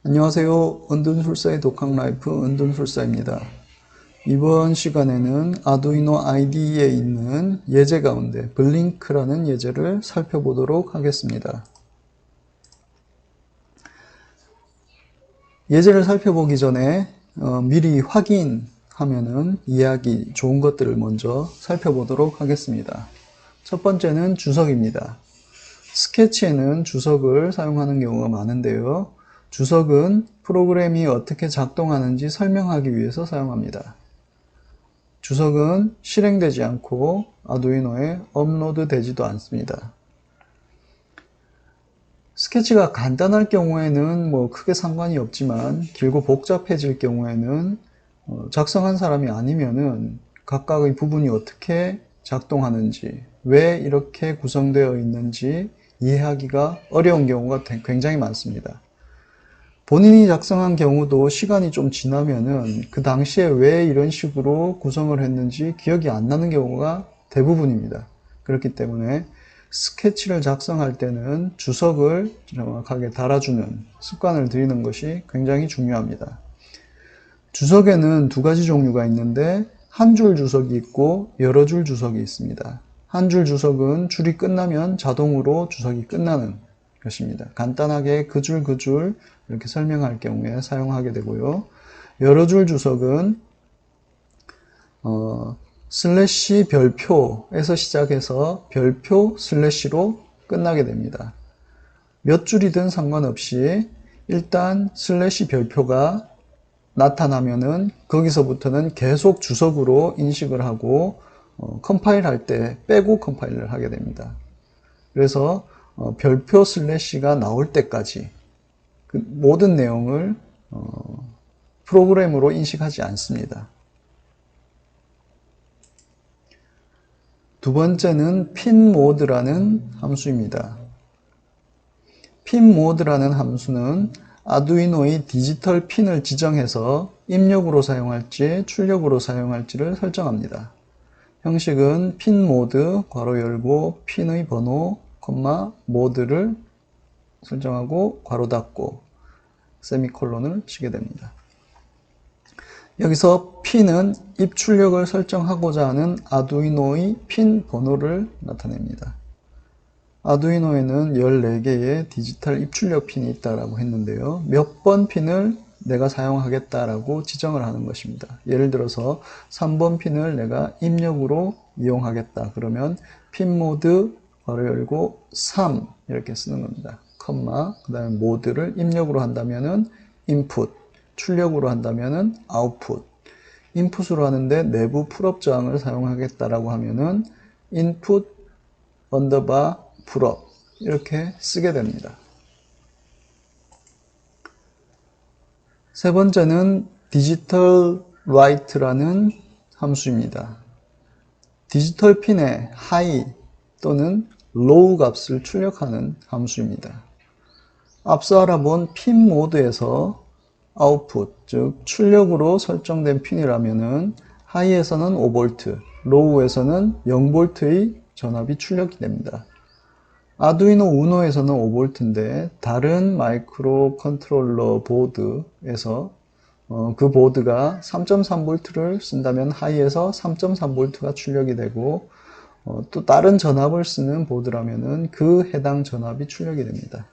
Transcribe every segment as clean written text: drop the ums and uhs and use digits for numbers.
안녕하세요. 은둔술사의 독학라이프 은둔술사입니다. 이번 시간에는 아두이노 IDE에 있는 예제 가운데 블링크라는 예제를 살펴보도록 하겠습니다. 예제를 살펴보기 전에 미리 확인하면은 이해하기 좋은 것들을 먼저 살펴보도록 하겠습니다. 첫 번째는 주석입니다. 스케치에는 주석을 사용하는 경우가 많은데요. 주석은 프로그램이 어떻게 작동하는지 설명하기 위해서 사용합니다. 주석은 실행되지 않고 아두이노에 업로드 되지도 않습니다. 스케치가 간단할 경우에는 크게 상관이 없지만 길고 복잡해질 경우에는 작성한 사람이 아니면은 각각의 부분이 어떻게 작동하는지, 왜 이렇게 구성되어 있는지 이해하기가 어려운 경우가 굉장히 많습니다. 본인이 작성한 경우도 시간이 좀 지나면은 그 당시에 왜 이런 식으로 구성을 했는지 기억이 안 나는 경우가 대부분입니다. 그렇기 때문에 스케치를 작성할 때는 주석을 정확하게 달아주는 습관을 들이는 것이 굉장히 중요합니다. 주석에는 두 가지 종류가 있는데 한 줄 주석이 있고 여러 줄 주석이 있습니다. 한 줄 주석은 줄이 끝나면 자동으로 주석이 끝나는 것입니다. 간단하게 그 줄 그 줄 이렇게 설명할 경우에 사용하게 되고요. 여러 줄 주석은 슬래시 별표에서 시작해서 별표 슬래시로 끝나게 됩니다. 몇 줄이든 상관없이 일단 슬래시 별표가 나타나면은 거기서부터는 계속 주석으로 인식을 하고 컴파일 할 때 빼고 컴파일을 하게 됩니다. 그래서 별표 슬래시가 나올 때까지 그 모든 내용을 프로그램으로 인식하지 않습니다. 두 번째는 핀모드라는 함수입니다. 핀모드라는 함수는 아두이노의 디지털 핀을 지정해서 입력으로 사용할지 출력으로 사용할지를 설정합니다. 형식은 핀모드 괄호 열고 핀의 번호 모드를 설정하고 괄호 닫고 세미콜론을 치게 됩니다. 여기서 핀은 입출력을 설정하고자 하는 아두이노의 핀 번호를 나타냅니다. 아두이노에는 14개의 디지털 입출력 핀이 있다고 했는데요. 몇 번 핀을 내가 사용하겠다라고 지정을 하는 것입니다. 예를 들어서 3번 핀을 내가 입력으로 이용하겠다. 그러면 핀모드 괄호 열고 3 이렇게 쓰는 겁니다. 그 다음에 모드를 입력으로 한다면은 인풋, 출력으로 한다면은 아웃풋. 인풋으로 하는데 내부 풀업 저항을 사용하겠다라고 하면은 인풋 언더바 풀업 이렇게 쓰게 됩니다. 세 번째는 디지털 라이트라는 함수입니다. 디지털 핀의 하이 또는 로우 값을 출력하는 함수입니다. 앞서 알아본 핀 모드에서 아웃풋, 즉 출력으로 설정된 핀이라면은 하이에서는 5V, 로우에서는 0V의 전압이 출력이 됩니다. 아두이노 우노에서는 5V인데 다른 마이크로 컨트롤러 보드에서 그 보드가 3.3V를 쓴다면 하이에서 3.3V가 출력이 되고 또 다른 전압을 쓰는 보드라면은 그 해당 전압이 출력이 됩니다.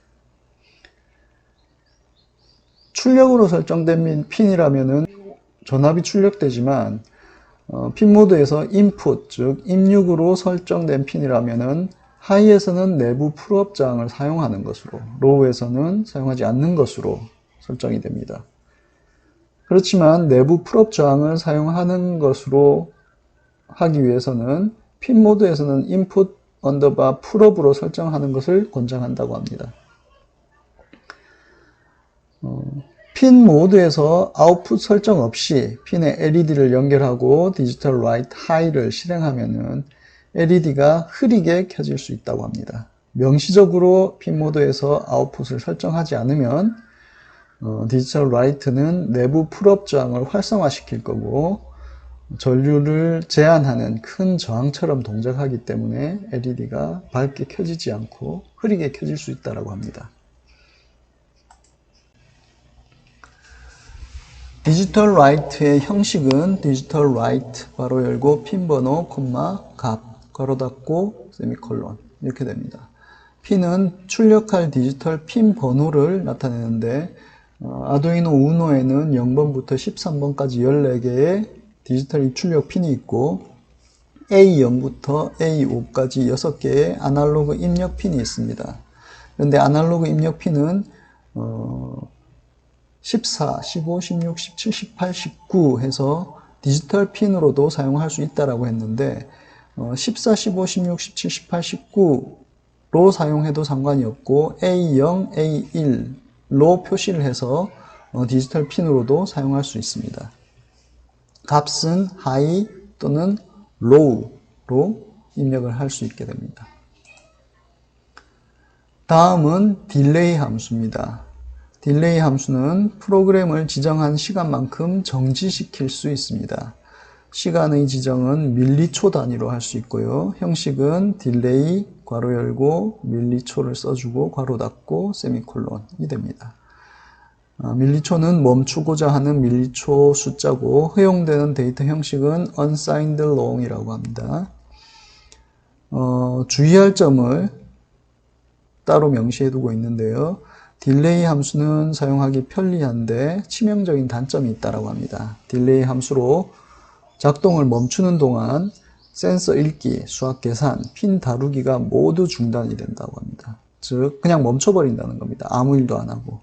출력으로 설정된 핀이라면은 전압이 출력되지만 핀 모드에서 인풋, 즉 입력으로 설정된 핀이라면은 하이에서는 내부 풀업 저항을 사용하는 것으로, 로우에서는 사용하지 않는 것으로 설정이 됩니다. 그렇지만 내부 풀업 저항을 사용하는 것으로 하기 위해서는 핀 모드에서는 인풋 언더바 풀업으로 설정하는 것을 권장한다고 합니다. 핀 모드에서 아웃풋 설정 없이 핀에 LED를 연결하고 디지털 라이트 하이를 실행하면은 LED가 흐리게 켜질 수 있다고 합니다. 명시적으로 핀 모드에서 아웃풋을 설정하지 않으면 디지털 라이트는 내부 풀업 저항을 활성화시킬 거고 전류를 제한하는 큰 저항처럼 동작하기 때문에 LED가 밝게 켜지지 않고 흐리게 켜질 수 있다고 합니다. 디지털 라이트의 형식은 디지털 라이트 괄호 열고 핀 번호 콤마 값 괄호 닫고 세미콜론 이렇게 됩니다. 핀은 출력할 디지털 핀 번호를 나타내는데 아두이노 우노에는 0번부터 13번까지 14개의 디지털 입출력 핀이 있고 A0부터 A5까지 6개의 아날로그 입력 핀이 있습니다. 그런데 아날로그 입력 핀은 14, 15, 16, 17, 18, 19 해서 디지털 핀으로도 사용할 수 있다라고 했는데 14, 15, 16, 17, 18, 19로 사용해도 상관이 없고 A0, A1로 표시를 해서 디지털 핀으로도 사용할 수 있습니다. 값은 high 또는 low로 입력을 할 수 있게 됩니다. 다음은 딜레이 함수입니다. 딜레이 함수는 프로그램을 지정한 시간만큼 정지시킬 수 있습니다. 시간의 지정은 밀리초 단위로 할 수 있고요. 형식은 딜레이 괄호 열고 밀리초를 써주고 괄호 닫고 세미콜론이 됩니다. 밀리초는 멈추고자 하는 밀리초 숫자고 허용되는 데이터 형식은 unsigned long이라고 합니다. 주의할 점을 따로 명시해 두고 있는데요. 딜레이 함수는 사용하기 편리한데 치명적인 단점이 있다고 합니다. 딜레이 함수로 작동을 멈추는 동안 센서 읽기, 수학 계산, 핀 다루기가 모두 중단이 된다고 합니다. 즉 그냥 멈춰버린다는 겁니다. 아무 일도 안 하고.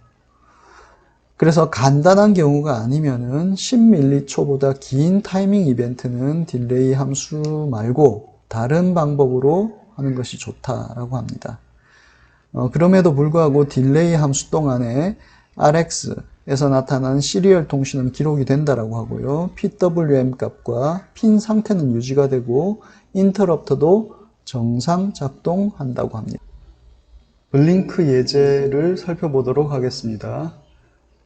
그래서 간단한 경우가 아니면은 10ml초보다 긴 타이밍 이벤트는 딜레이 함수 말고 다른 방법으로 하는 것이 좋다라고 합니다. 그럼에도 불구하고 딜레이 함수 동안에 RX에서 나타난 시리얼 통신은 기록이 된다라고 하고요. PWM 값과 핀 상태는 유지가 되고 인터럽터도 정상 작동한다고 합니다. 블링크 예제를 살펴보도록 하겠습니다.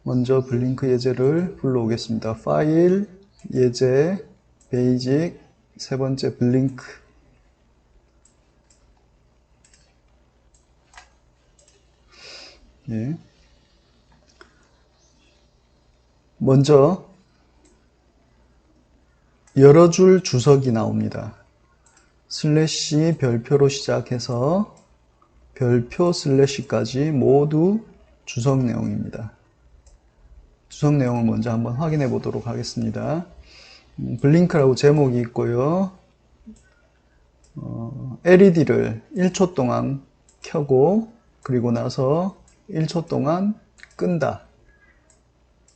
먼저 블링크 예제를 불러오겠습니다. 파일, 예제, 베이직, 세 번째 블링크. 예. 먼저 여러 줄 주석이 나옵니다. 슬래시 별표로 시작해서 별표 슬래시까지 모두 주석 내용입니다. 주석 내용을 먼저 한번 확인해 보도록 하겠습니다. 블링크라고 제목이 있고요. LED를 1초 동안 켜고 그리고 나서 1초 동안 끈다.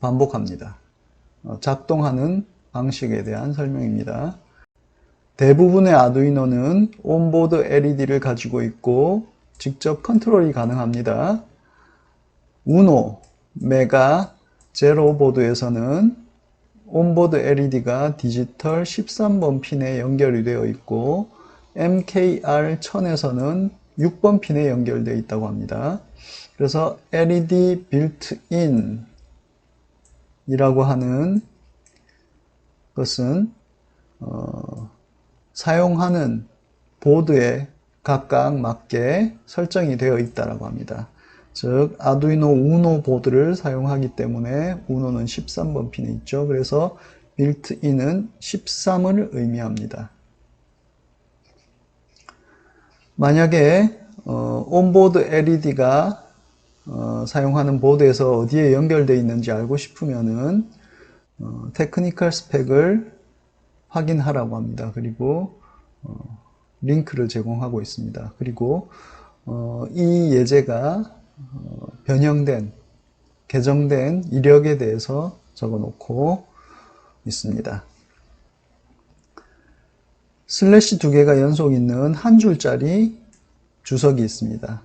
반복합니다. 작동하는 방식에 대한 설명입니다. 대부분의 아두이노는 온보드 LED를 가지고 있고 직접 컨트롤이 가능합니다. 우노, 메가, 제로 보드에서는 온보드 LED가 디지털 13번 핀에 연결이 되어 있고 MKR1000에서는 6번 핀에 연결되어 있다고 합니다. 그래서 LED built-in 이라고 하는 것은 사용하는 보드에 각각 맞게 설정이 되어 있다고 합니다. 즉 아두이노 우노 보드를 사용하기 때문에 우노는 13번 핀에 있죠. 그래서 built-in은 13을 의미합니다. 만약에 온보드 LED가 사용하는 보드에서 어디에 연결되어 있는지 알고 싶으면은 테크니컬 스펙을 확인하라고 합니다. 그리고 링크를 제공하고 있습니다. 그리고 이 예제가 변형된, 개정된 이력에 대해서 적어 놓고 있습니다. 슬래시 2개가 연속 있는 한 줄짜리 주석이 있습니다.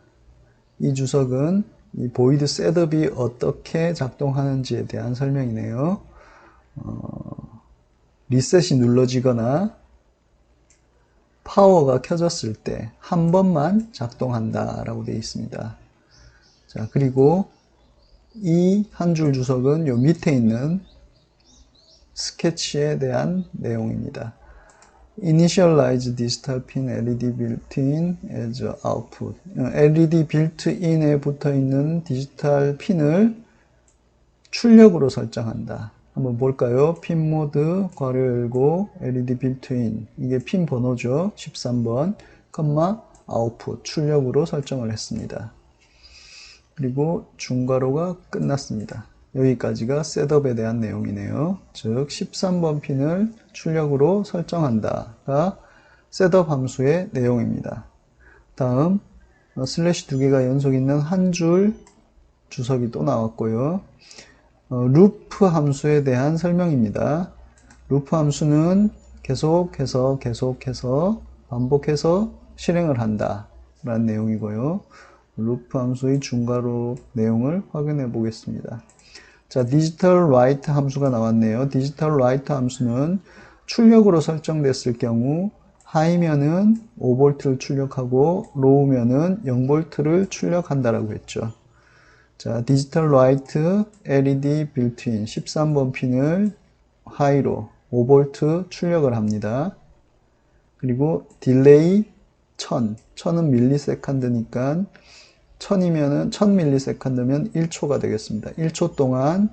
이 주석은 이 보이드 셋업이 어떻게 작동하는지에 대한 설명이네요. 리셋이 눌러지거나 파워가 켜졌을 때 한 번만 작동한다 라고 되어 있습니다. 자, 그리고 이 한 줄 주석은 요 밑에 있는 스케치에 대한 내용입니다. Initialize digital pin LED built-in as output. LED built-in에 붙어 있는 디지털 핀을 출력으로 설정한다. 한번 볼까요? 핀 모드, 괄호 열고, LED 빌트인. 이게 핀 번호죠. 13번, 컴마, 아웃풋, 출력으로 설정을 했습니다. 그리고 중괄호가 끝났습니다. 여기까지가 셋업에 대한 내용이네요. 즉, 13번 핀을 출력으로 설정한다가 셋업 함수의 내용입니다. 다음, 슬래시 두 개가 연속 있는 한 줄 주석이 또 나왔고요. 루프 함수에 대한 설명입니다. 루프 함수는 계속해서 반복해서 실행을 한다 라는 내용이고요. 루프 함수의 중괄호 내용을 확인해 보겠습니다. 자, 디지털 라이트 함수가 나왔네요. 디지털 라이트 함수는 출력으로 설정됐을 경우 하이면은 5V를 출력하고 로우면은 0V를 출력한다라고 했죠. 자, 디지털 라이트 LED 빌트인 13번 핀을 하이로 5V 출력을 합니다. 그리고 딜레이 1000은 밀리세컨드니까 1000밀리세컨드면 1초가 되겠습니다. 1초 동안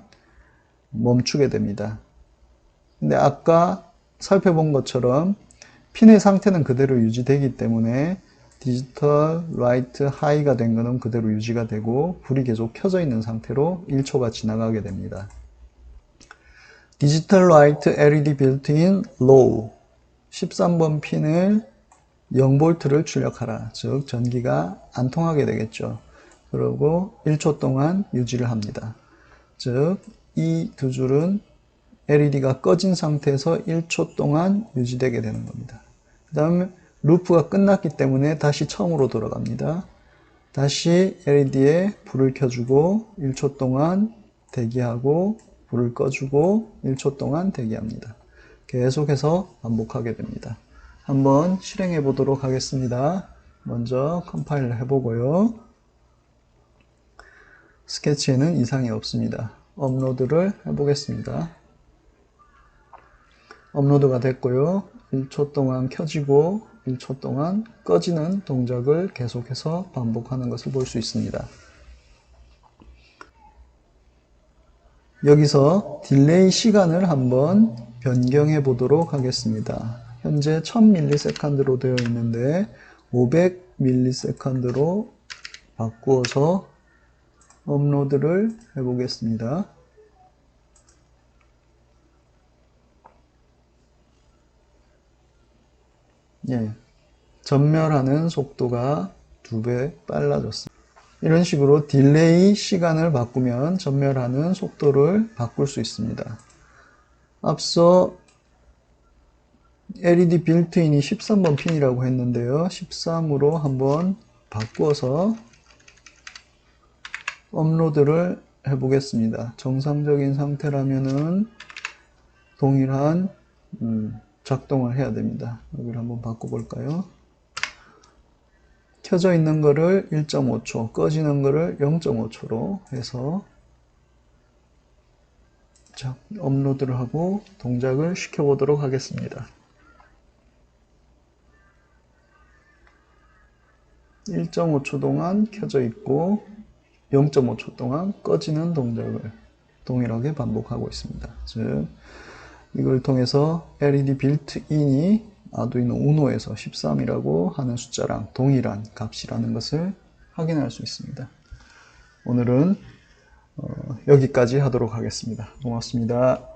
멈추게 됩니다. 근데 아까 살펴본 것처럼 핀의 상태는 그대로 유지되기 때문에 디지털 라이트 하이가 된 거는 그대로 유지가 되고 불이 계속 켜져 있는 상태로 1초가 지나가게 됩니다. 디지털 라이트 LED 빌트인 로우 13번 핀을 0V를 출력하라. 즉 전기가 안 통하게 되겠죠. 그리고 1초 동안 유지를 합니다. 즉 이 두 줄은 LED가 꺼진 상태에서 1초 동안 유지되게 되는 겁니다. 그 다음에 루프가 끝났기 때문에 다시 처음으로 돌아갑니다. 다시 LED에 불을 켜주고 1초 동안 대기하고 불을 꺼주고 1초 동안 대기합니다. 계속해서 반복하게 됩니다. 한번 실행해 보도록 하겠습니다. 먼저 컴파일을 해보고요. 스케치에는 이상이 없습니다. 업로드를 해보겠습니다. 업로드가 됐고요. 1초 동안 켜지고 1초 동안 꺼지는 동작을 계속해서 반복하는 것을 볼 수 있습니다. 여기서 딜레이 시간을 한번 변경해 보도록 하겠습니다. 현재 1000ms로 되어 있는데 500ms로 바꾸어서 업로드를 해 보겠습니다. 예, 전멸하는 속도가 2배 빨라졌습니다. 이런 식으로 딜레이 시간을 바꾸면 전멸하는 속도를 바꿀 수 있습니다. 앞서 LED 빌트인이 13번 핀이라고 했는데요. 13으로 한번 바꾸어서 업로드를 해보겠습니다. 정상적인 상태라면은 동일한 작동을 해야 됩니다. 여기를 한번 바꿔볼까요? 켜져 있는 거를 1.5초, 꺼지는 거를 0.5초로 해서 자, 업로드를 하고 동작을 시켜보도록 하겠습니다. 1.5초 동안 켜져 있고 0.5초 동안 꺼지는 동작을 동일하게 반복하고 있습니다. 즉 이걸 통해서 LED 빌트인이 아두이노 우노에서 13이라고 하는 숫자랑 동일한 값이라는 것을 확인할 수 있습니다. 오늘은 여기까지 하도록 하겠습니다. 고맙습니다.